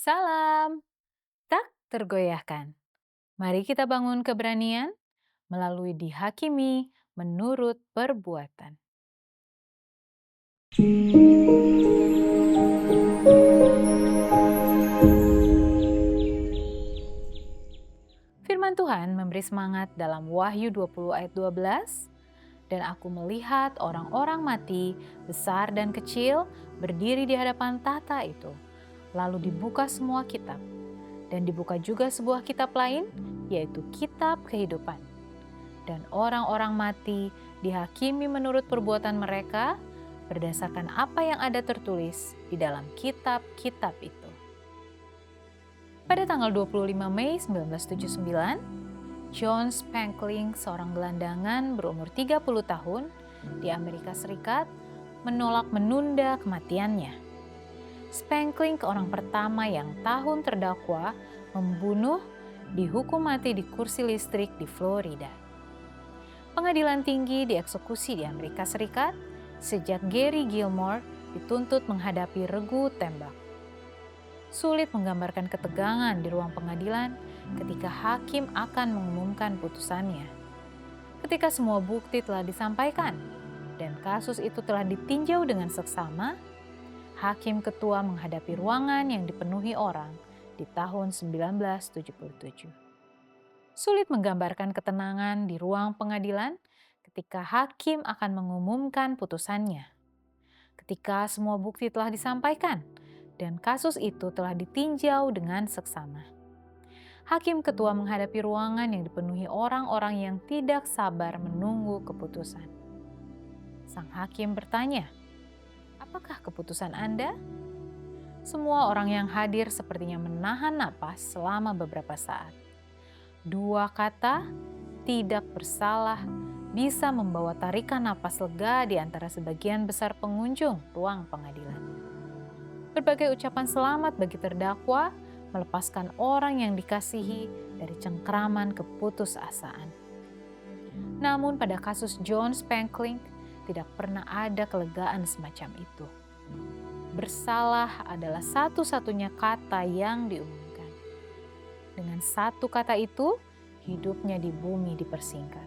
Salam, tak tergoyahkan. Mari kita bangun keberanian melalui dihakimi menurut perbuatan. Firman Tuhan memberi semangat dalam Wahyu 20 ayat 12. Dan aku melihat orang-orang mati, besar dan kecil, berdiri di hadapan tahta itu. Lalu dibuka semua kitab. Dan dibuka juga sebuah kitab lain, yaitu kitab kehidupan. Dan orang-orang mati dihakimi menurut perbuatan mereka berdasarkan apa yang ada tertulis di dalam kitab-kitab itu. Pada tanggal 25 Mei 1979, John Spankling, seorang gelandangan berumur 30 tahun di Amerika Serikat, menolak menunda kematiannya. Spankling orang pertama yang tahun terdakwa membunuh dihukum mati di kursi listrik di Florida. Pengadilan tinggi dieksekusi di Amerika Serikat sejak Gary Gilmore dituntut menghadapi regu tembak. Sulit menggambarkan ketegangan di ruang pengadilan ketika hakim akan mengumumkan putusannya. Ketika semua bukti telah disampaikan dan kasus itu telah ditinjau dengan seksama, hakim ketua menghadapi ruangan yang dipenuhi orang di tahun 1977. Sulit menggambarkan ketenangan di ruang pengadilan ketika hakim akan mengumumkan putusannya. Ketika semua bukti telah disampaikan dan kasus itu telah ditinjau dengan seksama. Hakim ketua menghadapi ruangan yang dipenuhi orang-orang yang tidak sabar menunggu keputusan. Sang hakim bertanya, "Apakah keputusan Anda?" Semua orang yang hadir sepertinya menahan napas selama beberapa saat. Dua kata, tidak bersalah, bisa membawa tarikan napas lega di antara sebagian besar pengunjung ruang pengadilan. Berbagai ucapan selamat bagi terdakwa melepaskan orang yang dikasihi dari cengkraman keputusasaan. Namun pada kasus John Spankling tidak pernah ada kelegaan semacam itu. Bersalah adalah satu-satunya kata yang diumumkan. Dengan satu kata itu, hidupnya di bumi dipersingkat.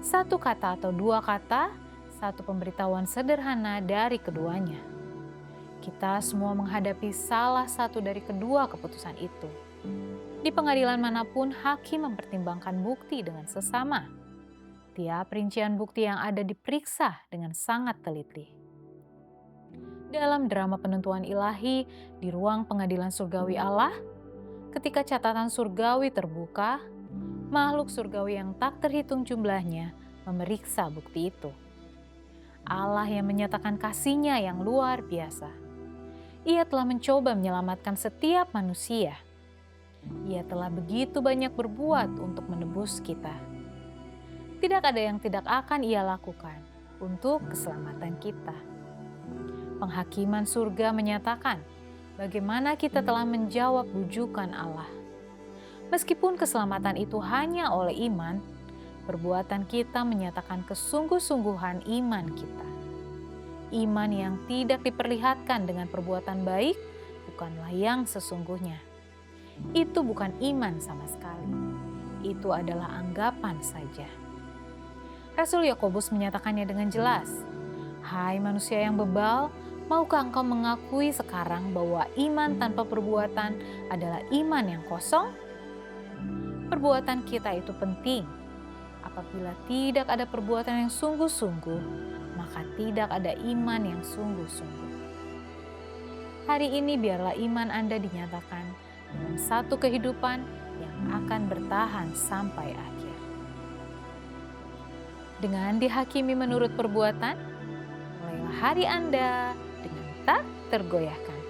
Satu kata atau dua kata, satu pemberitahuan sederhana dari keduanya. Kita semua menghadapi salah satu dari kedua keputusan itu. Di pengadilan manapun, hakim mempertimbangkan bukti dengan sesama. Tiap rincian bukti yang ada diperiksa dengan sangat teliti. Dalam drama penentuan ilahi di ruang pengadilan surgawi Allah, ketika catatan surgawi terbuka, makhluk surgawi yang tak terhitung jumlahnya memeriksa bukti itu. Allah yang menyatakan kasih-Nya yang luar biasa. Ia telah mencoba menyelamatkan setiap manusia. Ia telah begitu banyak berbuat untuk menebus kita. Tidak ada yang tidak akan Ia lakukan untuk keselamatan kita. Penghakiman surga menyatakan bagaimana kita telah menjawab bujukan Allah. Meskipun keselamatan itu hanya oleh iman, perbuatan kita menyatakan kesungguh-sungguhan iman kita. Iman yang tidak diperlihatkan dengan perbuatan baik bukanlah yang sesungguhnya. Itu bukan iman sama sekali. Itu adalah anggapan saja. Rasul Yakobus menyatakannya dengan jelas. Hai manusia yang bebal, maukah engkau mengakui sekarang bahwa iman tanpa perbuatan adalah iman yang kosong? Perbuatan kita itu penting. Apabila tidak ada perbuatan yang sungguh-sungguh, maka tidak ada iman yang sungguh-sungguh. Hari ini biarlah iman Anda dinyatakan dengan satu kehidupan yang akan bertahan sampai akhir. Dengan dihakimi menurut perbuatan, mulailah hari Anda dengan tak tergoyahkan.